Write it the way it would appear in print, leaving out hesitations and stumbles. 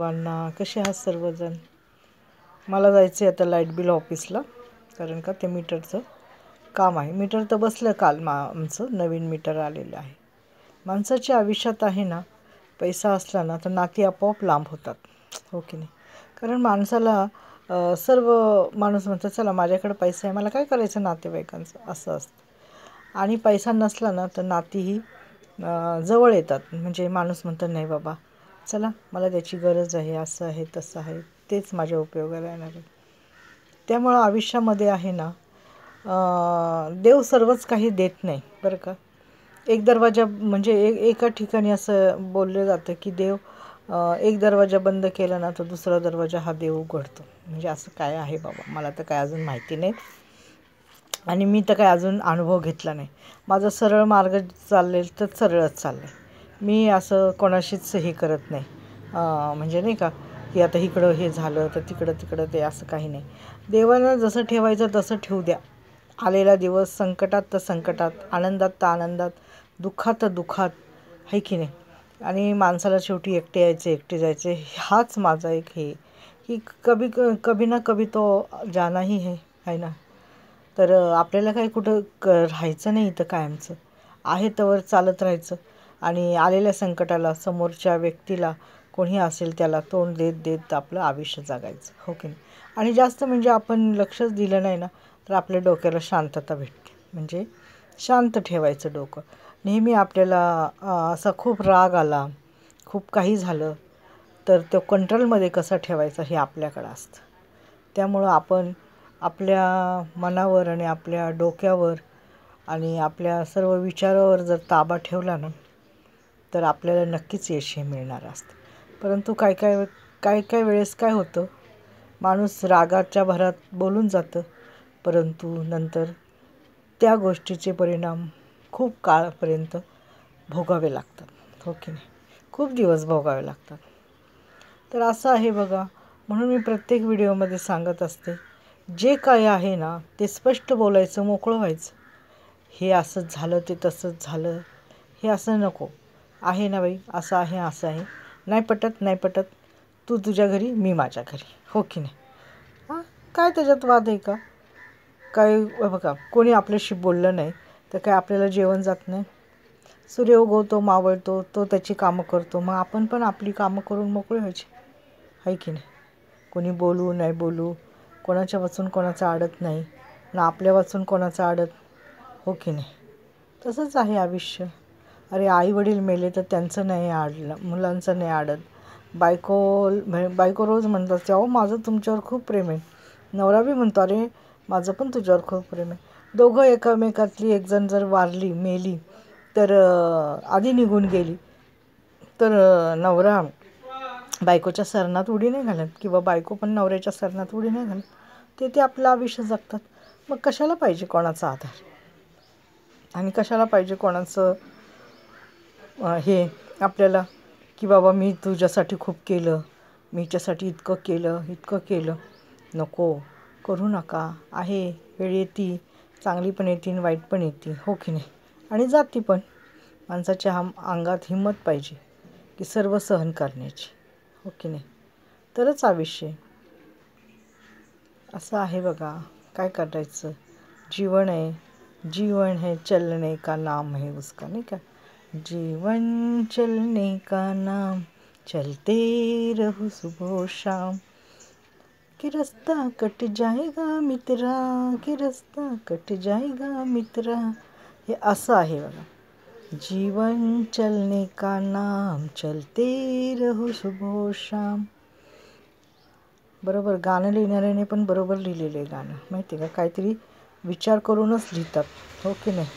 सर्वांना कसे आहात सर्वजण. मला जायचं आहे आता लाईट बिल ऑफिसला, कारण का ते मीटरचं काम आहे. मीटर तर बसलं काल आमचं नवीन मीटर आलेलं आहे. माणसाच्या आयुष्यात आहे ना, पैसा असला ना तर नाती आपोआप लांब होतात, हो की नाही. कारण माणसाला सर्व माणूस म्हणतात चला माझ्याकडे पैसा आहे, मला काय करायचं नातेवाईकांचं, असं असतं. आणि पैसा नसला ना तर नातीही जवळ येतात. म्हणजे माणूस म्हणतो नाही बाबा चला मला त्याची गरज आहे, असं आहे तसं आहे, तेच माझ्या उपयोगाला येणार आहे. त्यामुळं आयुष्यामध्ये आहे ना, देव सर्वच काही देत नाही बरं का. एक दरवाजा म्हणजे एका ठिकाणी असं बोललं जातं की देव एक दरवाजा बंद केला ना तर दुसरा दरवाजा हा देव उघडतो. म्हणजे असं काय आहे बाबा, मला तर काय अजून माहिती नाही आणि मी तर काय अजून अनुभव घेतला नाही. माझं सरळ मार्ग चाललेल तर सरळच चाललं आहे. मी असं कोणाशीच हे करत नाही, म्हणजे नाही का की आता इकडं हे झालं तर तिकडं ते, असं काही नाही. देवानं जसं ठेवायचं तसं ठेवू द्या. आलेला दिवस संकटात तर संकटात, आनंदात तर आनंदात, दुःखात तर दुःखात, आहे की नाही. आणि माणसाला शेवटी एकटे यायचे एकटे जायचे, हाच माझा एक हे की कभी ना कभी तो जानाही आहे ना. तर आपल्याला काही कुठं राहायचं नाही तर कायमचं आहे तवर चालत राहायचं. आणि आलेल्या संकटाला समोरच्या व्यक्तीला कोणी असेल त्याला तोंड देत देत आपलं आयुष्य जगायचं, हो की नाही. आणि जास्त म्हणजे आपण लक्षच दिलं नाही ना तर आपल्या डोक्याला शांतता भेटते. म्हणजे शांत ठेवायचं डोकं नेहमी. आपल्याला असा खूप राग आला, खूप काही झालं तर तो कंट्रोलमध्ये कसा ठेवायचा हे आपल्याकडं असतं. त्यामुळं आपण आपल्या मनावर आणि आपल्या डोक्यावर आणि आपल्या सर्व विचारावर जर ताबा ठेवला ना तर आपल्याला नक्कीच यश हे मिळणार असतं. परंतु काय वेळेस काय होतं, माणूस रागाच्या भरात बोलून जातं, परंतु नंतर त्या गोष्टीचे परिणाम खूप काळापर्यंत भोगावे लागतात, हो की नाही. खूप दिवस भोगावे लागतात. तर असं आहे बघा. म्हणून मी प्रत्येक व्हिडिओमध्ये सांगत असते, जे काय आहे ना ते स्पष्ट बोलायचं, मोकळं व्हायचं. हे असंच झालं ते तसंच झालं हे असं नको. आहे ना बाई, असं आहे असं आहे, नाही पटत, तू तुझ्या घरी मी माझ्या घरी, हो की नाही. हां, काय त्याच्यात वाद आहे का. काय बघा, कोणी आपल्याशी बोललं नाही तर काय आपल्याला जेवण जात नाही. सूर्य उगवतो मावळतो, तो त्याची कामं करतो, मग आपण पण आपली कामं करून मोकळे व्हायची, आहे की नाही. कोणी बोलू नाही बोलू, कोणाच्या वाचून कोणाचं आडत नाही ना, आपल्या वाचून कोणाचं आडत, हो की नाही. तसंच आहे आयुष्य. अरे आईवडील मेले तर त्यांचं नाही आडलं, मुलांचं नाही आडत. बायको रोज म्हणतात अहो माझं तुमच्यावर खूप प्रेम आहे. नवरा बी म्हणतो अरे माझं पण तुझ्यावर खूप प्रेम आहे. दोघं एकमेकातली एकजण जर वारली मेली तर आधी निघून गेली तर नवरा बायकोच्या सरणात उडी नाही घालत किंवा बायको पण नवऱ्याच्या सरणात उडी नाही घालत. ते आपलं आयुष्य जगतात. मग कशाला पाहिजे कोणाचा आधार आणि कशाला पाहिजे कोणाचं हे आपल्याला की बाबा मी तुझ्यासाठी खूप केलं, मी हिच्यासाठी इतकं केलं. नको करू नका. आहे वेळ येते, चांगली पण येते वाईट पण येते, हो की नाही. आणि जाती पण. माणसाच्या अंगात हिंमत पाहिजे की सर्व सहन करण्याची, हो की नाही. तरच आयुष्य असं आहे बघा. काय करायचं, जीवन है चलने का नाम है उसका, नहीं क्या. जीवन चलने का नाम, चलते रहो सुबह शाम, कि रास्ता कट जाएगा मित्रा, कि रास्ता कट जाएगा मित्रा. हे असं आहे बघा. जीवन चलने का नाम, चलते रहो सुबह शाम. बरोबर गाणं लिहिणाऱ्याने पण बरोबर लिहिलेलं आहे गाणं, माहिती आहे का. काहीतरी विचार करूनच लिहितात, हो की नाही.